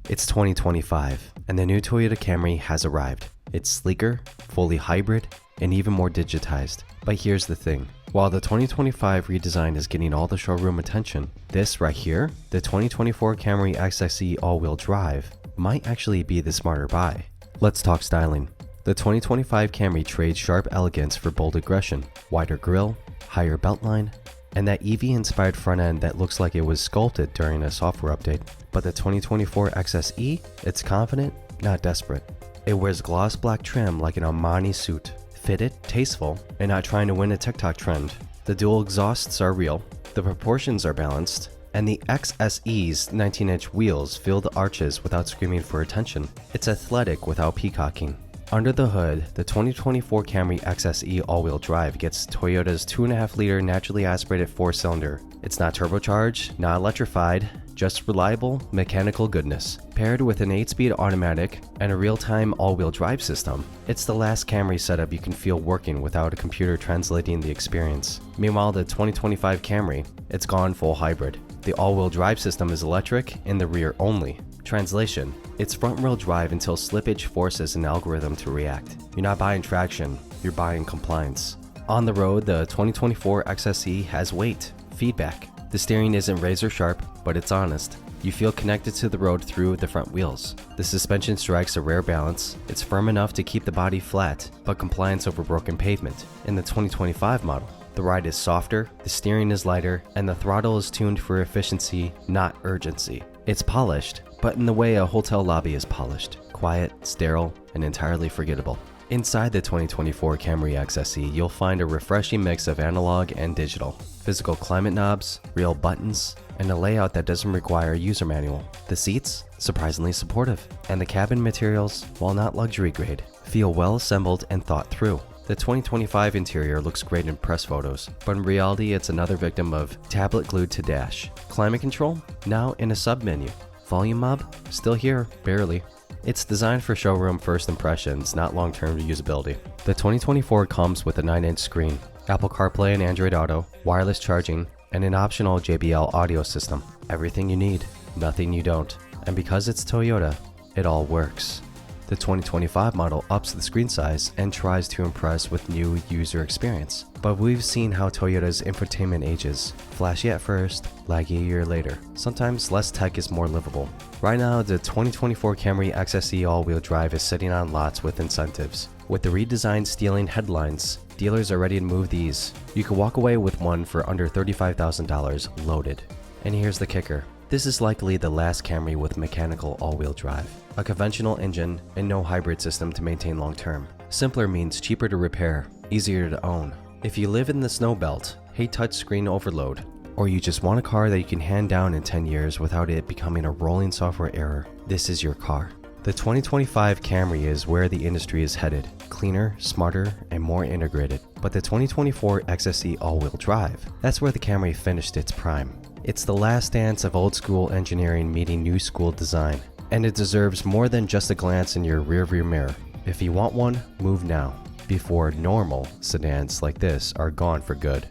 It's 2025, and the new Toyota Camry has arrived. It's sleeker, fully hybrid, and even more digitized. But here's the thing. While the 2025 redesign is getting all the showroom attention, this right here, the 2024 Camry XSE all-wheel drive, might actually be the smarter buy. Let's talk styling. The 2025 Camry trades sharp elegance for bold aggression, wider grille, higher beltline, and that EV-inspired front end that looks like it was sculpted during a software update. But the 2024 XSE, it's confident, not desperate. It wears gloss black trim like an Armani suit, fitted, tasteful, and not trying to win a TikTok trend. The dual exhausts are real, the proportions are balanced, and the XSE's 19-inch wheels fill the arches without screaming for attention. It's athletic without peacocking. Under the hood, the 2024 Camry XSE all-wheel drive gets Toyota's 2.5-liter naturally aspirated 4-cylinder. It's not turbocharged, not electrified, just reliable mechanical goodness. Paired with an 8-speed automatic and a real-time all-wheel drive system, it's the last Camry setup you can feel working without a computer translating the experience. Meanwhile, the 2025 Camry, it's gone full hybrid. The all-wheel drive system is electric in the rear only. Translation: it's front-wheel drive until slippage forces an algorithm to react. You're not buying traction, you're buying compliance. On the road, the 2024 XSE has weight, feedback. The steering isn't razor sharp, but it's honest. You feel connected to the road through the front wheels. The suspension strikes a rare balance. It's firm enough to keep the body flat, but compliance over broken pavement. In the 2025 model, the ride is softer, the steering is lighter, and the throttle is tuned for efficiency, not urgency. It's polished, but in the way a hotel lobby is polished. Quiet, sterile, and entirely forgettable. Inside the 2024 Camry XSE, you'll find a refreshing mix of analog and digital. Physical climate knobs, real buttons, and a layout that doesn't require a user manual. The seats, surprisingly supportive, and the cabin materials, while not luxury grade, feel well assembled and thought through. The 2025 interior looks great in press photos, but in reality it's another victim of tablet glued to dash. Climate control? Now in a sub-menu. Volume knob? Still here, barely. It's designed for showroom first impressions, not long-term usability. The 2024 comes with a 9-inch screen, Apple CarPlay and Android Auto, wireless charging, and an optional JBL audio system. Everything you need, nothing you don't. And because it's Toyota, it all works. The 2025 model ups the screen size and tries to impress with new user experience. But we've seen how Toyota's infotainment ages. Flashy at first, laggy a year later. Sometimes less tech is more livable. Right now, the 2024 Camry XSE all-wheel drive is sitting on lots with incentives. With the redesigned stealing headlines, dealers are ready to move these. You can walk away with one for under $35,000 loaded. And here's the kicker. This is likely the last Camry with mechanical all-wheel drive. A conventional engine and no hybrid system to maintain long-term. Simpler means cheaper to repair, easier to own. If you live in the snow belt, hate touchscreen overload, or you just want a car that you can hand down in 10 years without it becoming a rolling software error, this is your car. The 2025 Camry is where the industry is headed. Cleaner, smarter, and more integrated. But the 2024 XSE all-wheel drive, that's where the Camry finished its prime. It's the last dance of old-school engineering meeting new-school design. And it deserves more than just a glance in your rearview mirror. If you want one, move now, before normal sedans like this are gone for good.